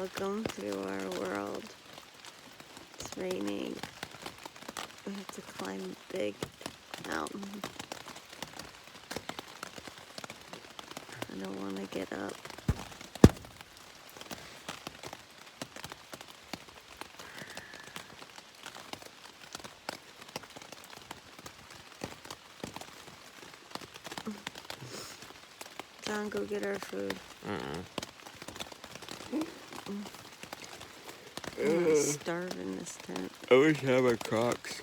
Welcome to our world. It's raining. We have to climb a big mountain. I don't want to get up. John, go get our food. I'm gonna starve in this tent. I wish I had my Crocs.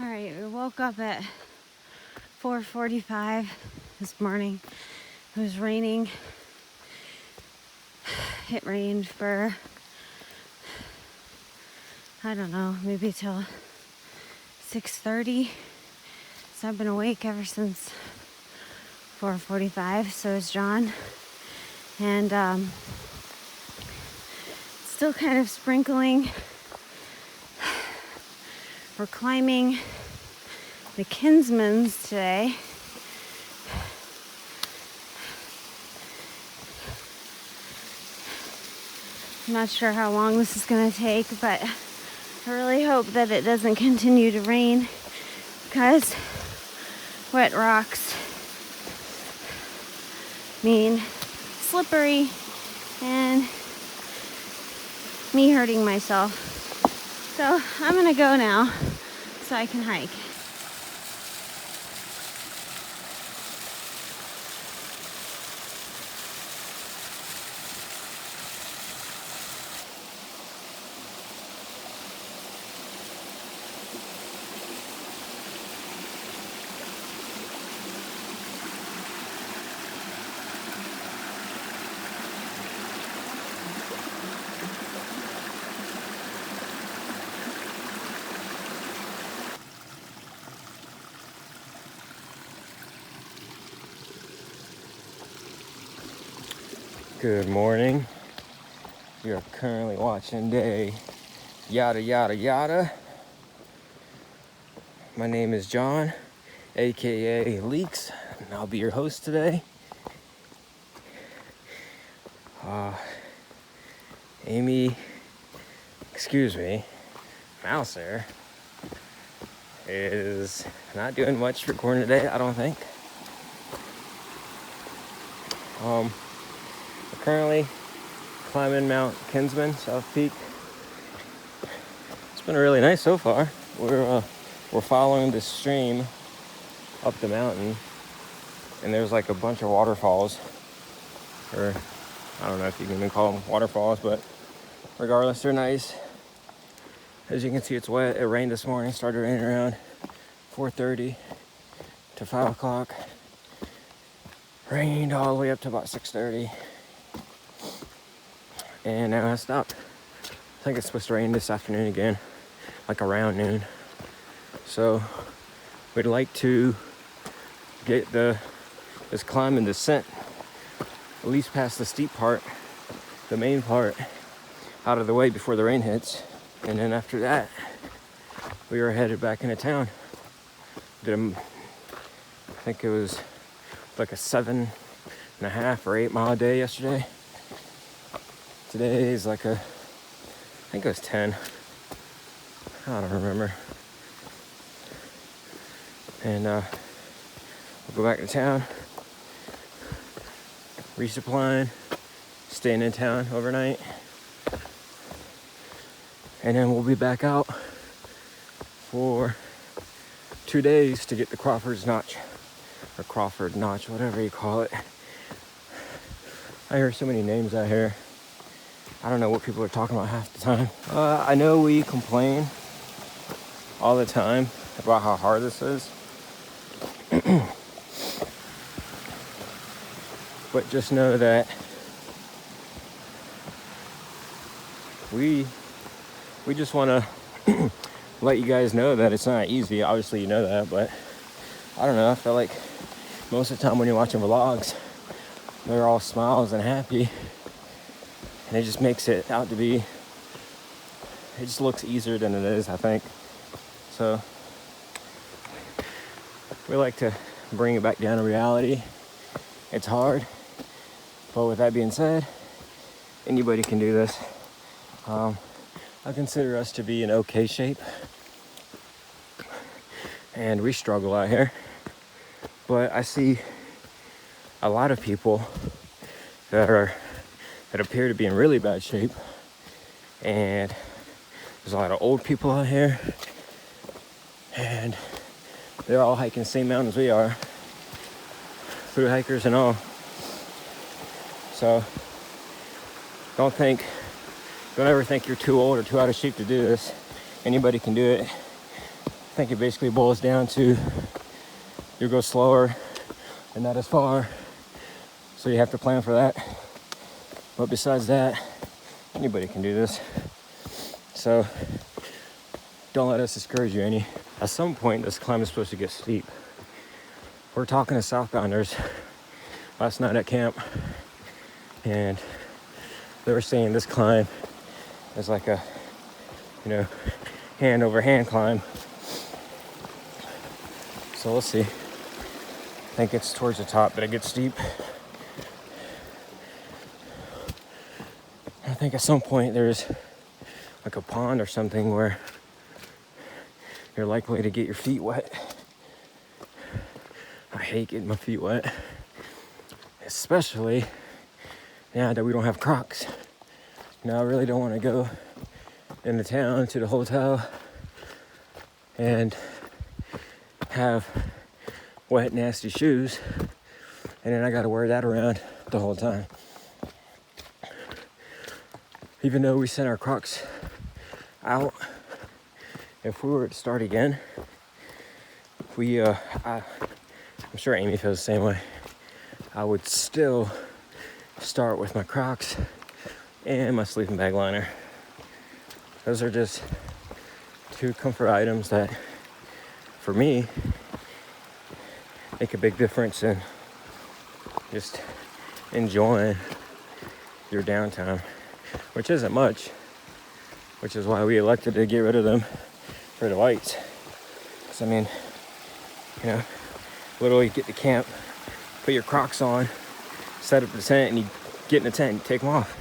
All right, we woke up at 4:45 this morning. It was raining. It rained for, I don't know, maybe till 6:30. So I've been awake ever since 4:45. So is John. And still kind of sprinkling. We're climbing the Kinsmans today. I'm not sure how long this is going to take, but I really hope that it doesn't continue to rain because wet rocks mean slippery and me hurting myself. So I'm gonna go now so I can hike. Good morning. We are currently watching day yada yada yada. My name is John, aka Leaks, and I'll be your host today. Amy, excuse me, Mouse there is not doing much recording today, I don't think. We're currently climbing Mount Kinsman, South Peak. It's been really nice so far. We're following this stream up the mountain, and there's like a bunch of waterfalls, or I don't know if you can even call them waterfalls, but regardless, they're nice. As you can see, it's wet. It rained this morning. Started raining around 4:30 to 5 o'clock. Rained all the way up to about 6:30. And now it stopped. I think it's supposed to rain this afternoon again, like around noon. So we'd like to get this climb and descent, at least past the steep part, the main part, out of the way before the rain hits. And then after that, we were headed back into town. I think it was like a 7.5 or 8 mile day yesterday. Today is like I think it was 10. I don't remember. And we'll go back to town, resupplying, staying in town overnight. And then we'll be back out for 2 days to get the Crawford's Notch. Or Crawford Notch, whatever you call it. I hear so many names out here. I don't know what people are talking about half the time. I know we complain all the time about how hard this is. But just know that we just want to let you guys know that it's not easy. Obviously you know that, but I don't know, I feel like most of the time when you're watching vlogs, they're all smiles and happy, and it just makes it out to be, it just looks easier than it is, I think. So we like to bring it back down to reality. It's hard, but with that being said, anybody can do this. I consider us to be in okay shape, and we struggle out here, but I see a lot of people that appear to be in really bad shape, and there's a lot of old people out here, and they're all hiking the same mountains we are, through hikers and all. So don't ever think you're too old or too out of shape to do this. Anybody can do it. I think it basically boils down to you go slower and not as far, so you have to plan for that. But besides that, anybody can do this. So don't let us discourage you any. At some point, this climb is supposed to get steep. We're talking to southbounders last night at camp, and they were saying this climb is like a, hand over hand climb. So we'll see. I think it's towards the top that it gets steep. I think at some point there's like a pond or something where you're likely to get your feet wet. I hate getting my feet wet, especially now that we don't have Crocs. I really don't want to go into town to the hotel and have wet, nasty shoes, and then I got to wear that around the whole time. Even though we sent our Crocs out, if we were to start again, I'm sure Amy feels the same way. I would still start with my Crocs and my sleeping bag liner. Those are just two comfort items that, for me, make a big difference in just enjoying your downtime, which isn't much, which is why we elected to get rid of them for the lights. So, literally get to camp, put your Crocs on, set up the tent, and you get in the tent and take them off.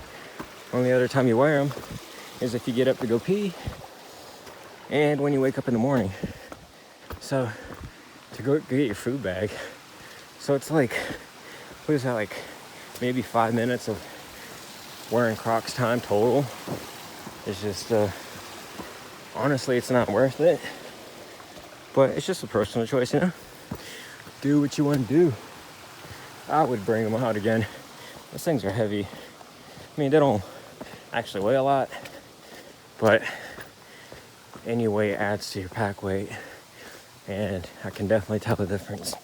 Only other time you wear them is if you get up to go pee and when you wake up in the morning. So to go get your food bag, so it's like, what is that, like maybe 5 minutes of wearing Crocs time total? It's just honestly, it's not worth it, but it's just a personal choice. Do what you want to do. I would bring them out again. Those things are heavy. They don't actually weigh a lot, but any weight adds to your pack weight, and I can definitely tell the difference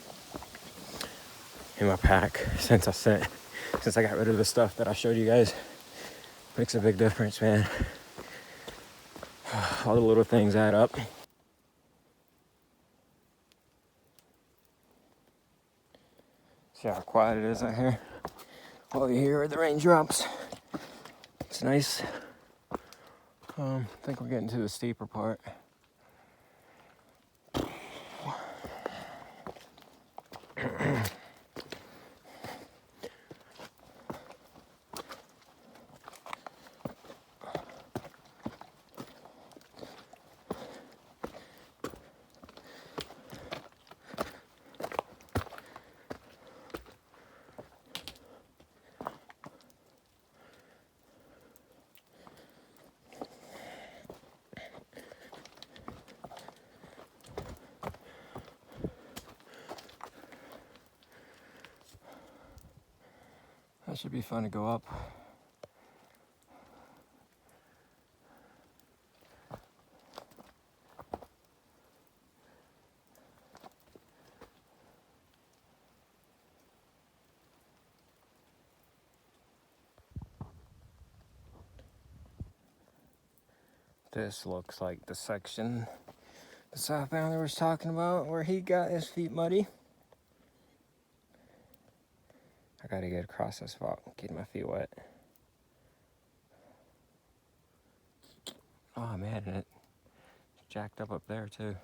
in my pack since I got rid of the stuff that I showed you guys. Makes a big difference, man. All the little things add up. See how quiet it is out here? All you hear are the raindrops. It's nice. I think we're getting to the steeper part. That should be fun to go up. This looks like the section the southbounder was talking about where he got his feet muddy. I gotta get across this spot, getting my feet wet. Oh man, and it jacked up there too.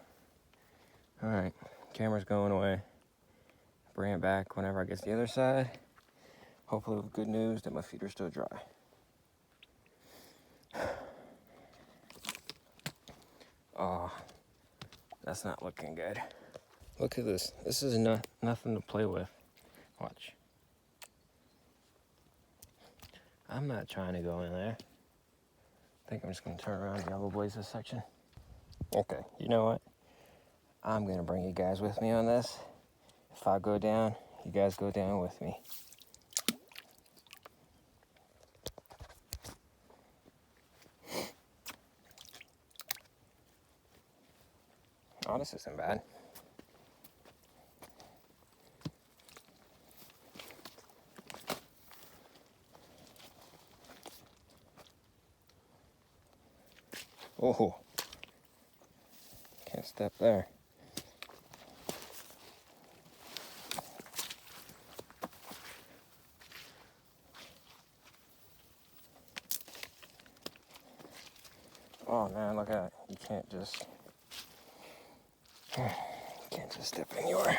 Alright, camera's going away. Bring it back whenever I get to the other side. Hopefully with good news that my feet are still dry. Oh, that's not looking good. Look at this. This is nothing to play with. Watch. I'm not trying to go in there. I think I'm just gonna turn around and yellow blaze this section. Okay, you know what? I'm gonna bring you guys with me on this. If I go down, you guys go down with me. Oh, this isn't bad. Oh, can't step there. Oh man, look at that. You can't just step anywhere.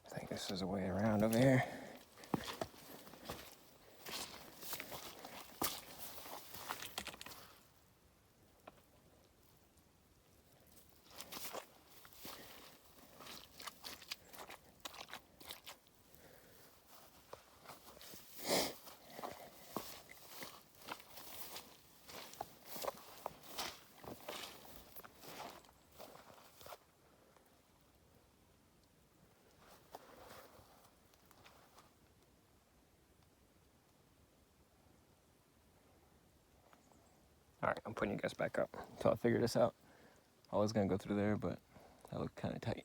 I think this is a way around over here. All right, I'm putting you guys back up until I figure this out. I was gonna go through there, but that looked kind of tight.